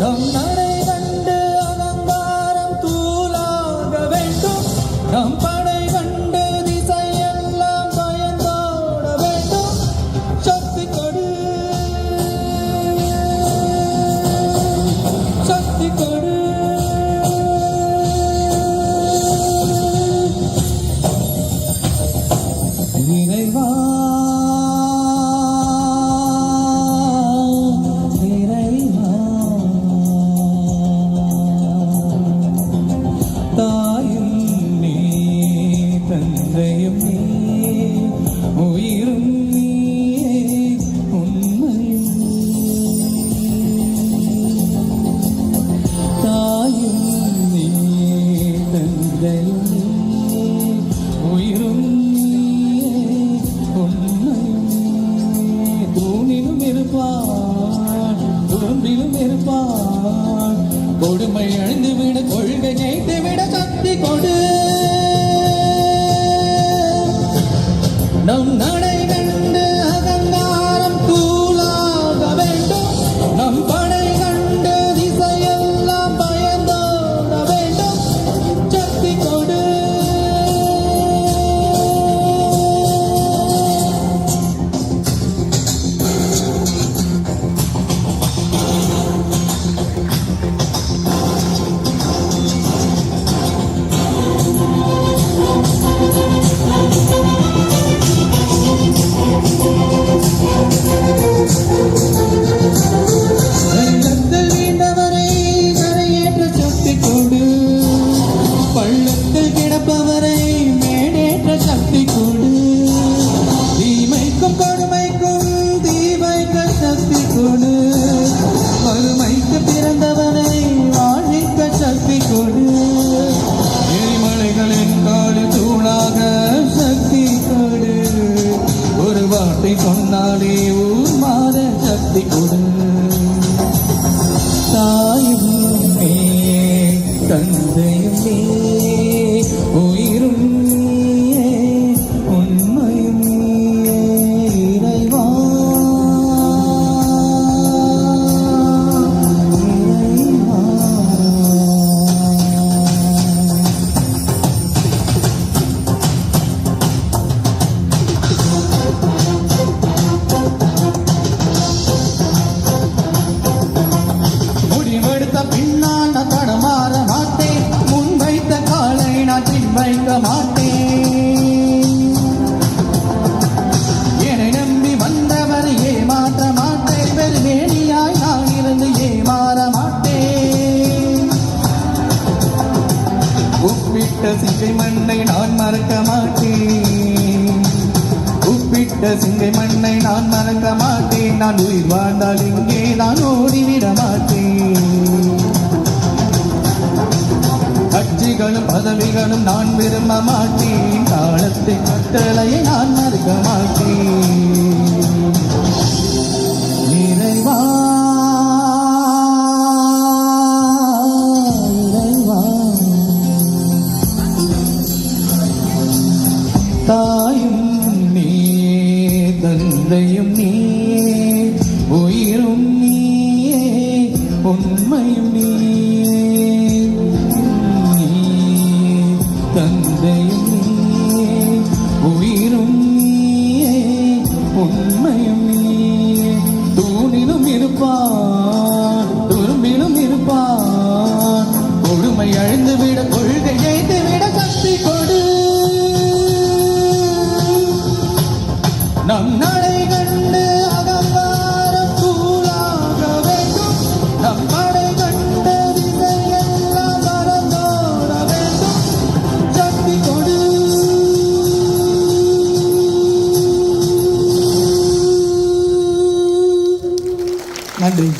நம் நடை கண்டு அலங்காரம் தூளாக வேண்டும். நம் படை கண்டு திசையெல்லாம் பயந்தோட வேண்டும். சக்தி கொடு, சக்தி கொடு. இறைவா இறைவா, தாயும் நீ தந்தையும் நீ உயிரும் நீயே உண்மையும் தாயும் நீ தந்தையும் நீ உயிரும் தூணிலும் இருப்பான் துரும்பிலும் இருப்பான். கொடுமை அழிந்து விட கொள்கை ஜெயித்து விட சக்தி கொடு. நம் நடை கண்டு அகங்காரம் தூளாக வேண்டும். நம் படை கண்டு திசையெல்லாம் பயந்தோட வேண்டும். சக்தி கொடு. மறுமைக்கு பிறந்தவனை வாழ்விக்க சக்தி கொடு. எரிமலைகளின் காடு தூளாக சக்தி கொடு. ஒரு வார்த்தை சொன்னாலே ஊர் மாற சக்தி கொடு. தாயும் நீ தந்தையும் நீ உயிரும் நீயே உண்மையும் நீயே. இறைவா பின்னால் நான் தடமாற மாட்டேன். முன் வைத்த காலை நான் பின் வைக்க மாட்டேன். என்னை நம்பி வந்தவரை ஏமாற்ற மாட்டேன். பெருமேனியாய் நான் இருந்து ஏமாற மாட்டேன். உப்பிட்ட சிங்கை மண்ணை நான் மறக்க மாட்டேன். உப்பிட்ட சிங்கை மண்ணை நான் மறக்க மாட்டேன். நான் உயிர் வாழ்ந்தால் இங்கே நான் ஓடிவிட மாட்டேன். கட்சிகளும் பதவிகளும் நான் விரும்ப மாட்டேன். காலத்தின் கட்டளையை நான் மறுக்க மாட்டேன். இறைவா இறைவா, தாயும் நீ தந்தையும் நீ உயிரும் நீயே உண்மையும் நீ. தந்தையும் நீயே உயிரும் நீயே உண்மையும் நீயே. தூணிலும் இருப்பான் துரும்பிலும் இருப்பான். கொடுமை அழிந்து விட கொள்கை ஜெயித்து விட சக்தி கொடு. நம் நடை கண்டு அகங்காரம் தூளாக வேண்டும். நம் படை கண்டு திசையெல்லாம் மறந்தோட வேண்டும். சக்தி கொடு. நன்றி.